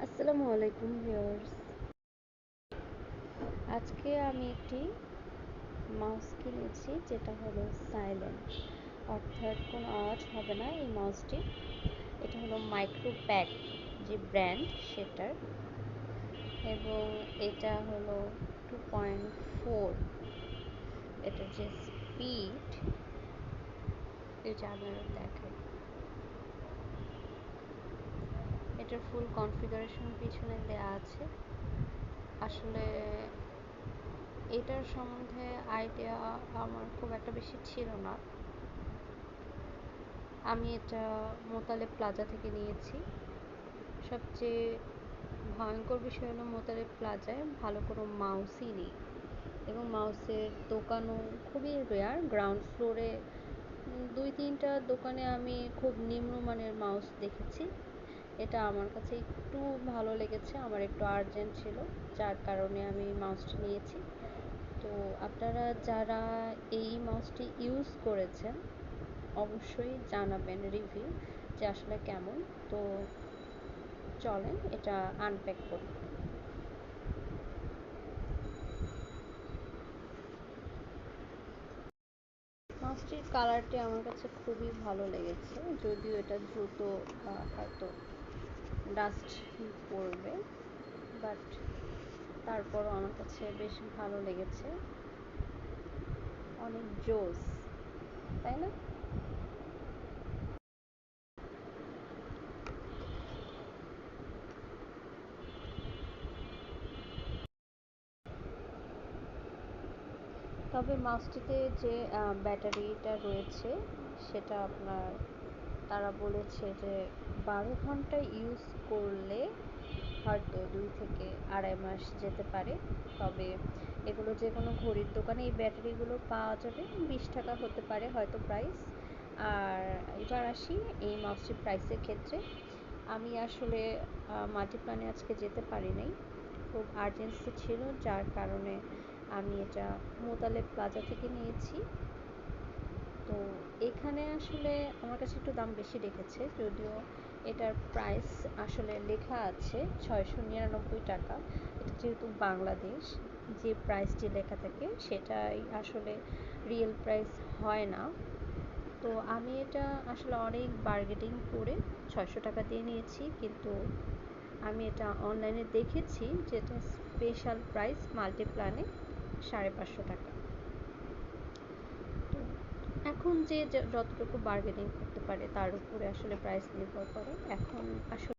আসসালামু আলাইকুম ভিউয়ার্স। আজকে আমি একটি মাউস কিনেছি যেটা হলো সাইলেন্ট, অর্থাৎ কোনো আওয়াজ হবে না এই মাউসটি। এটা হলো মাইক্রোপ্যাক যে ব্র্যান্ড সেটার, এবং এটা হলো 2.4। এটার যে স্পিড, এই যে আমি দেখাই, এটার ফুল কনফিগারেশন পিছনে দেওয়া আছে। আসলে এটার সম্বন্ধে আইডিয়া আমার খুব একটা বেশি ছিল না। আমি এটা মোতালেব প্লাজা থেকে নিয়েছি। সবচেয়ে ভয়ঙ্কর বিষয় হলো মোতালেব প্লাজায় ভালো কোনো মাউসই নেই, এবং মাউসের দোকানও খুবই রেয়ার। গ্রাউন্ড ফ্লোরে 2-3টা দোকানে আমি খুব নিম্নমানের মাউস দেখেছি। এটা আমার কাছে একটু ভালো লেগেছে, আমার একটু আর্জেন্ট ছিল, যার কারণে আমি মাউসটি নিয়েছি। তো আপনারা যারা এই মাউসটি ইউজ করেছেন অবশ্যই জানাবেন রিভিউ যে আসলে কেমন। তো চলেন এটা আনপ্যাক করি। মাউসটির কালারটি আমার কাছে খুবই ভালো লেগেছে, যদিও এটা দ্রুত হয়তো ডাস্ট পড়বে, বাট তারপরও আমার কাছে বেশ ভালো লেগেছে। অনেক জোস, তাই না? তবে মাউসটিতে যে ব্যাটারিটা রয়েছে সেটা আপনার, তারা বলেছে যে 12 ঘন্টা ইউজ করলে হয়তো 2 থেকে আড়াই মাস যেতে পারে। তবে এগুলো যে কোনো ঘড়ির দোকানে এই ব্যাটারিগুলো পাওয়া যাবে, 20 টাকা হতে পারে হয়তো প্রাইস। আর এবার আসি এই মাউসটির প্রাইসের ক্ষেত্রে। আমি আসলে মাল্টিপ্লানে আজকে যেতে পারি নাই, খুব আর্জেন্সি ছিল, যার কারণে আমি এটা মোতালেব প্লাজা থেকে নিয়েছি। তো এখানে আসলে আমার কাছে একটু দাম বেশি রেখেছে, যদিও এটার প্রাইস আসলে লেখা আছে 699 টাকা। এটা যেহেতু বাংলাদেশ, যে প্রাইসটি লেখা থাকে সেটাই আসলে রিয়েল প্রাইস হয় না। তো আমি এটা আসলে অনেক বার্গেটিং করে 600 টাকা দিয়ে নিয়েছি, কিন্তু আমি এটা অনলাইনে দেখেছি যেটা স্পেশাল প্রাইস মাল্টিপ্লানে 550 টাকা। তো এখন যে যতটুকু বার্গেনিং করতে পারে তার উপরে আসলে প্রাইস নির্ভর করে। এখন আসলে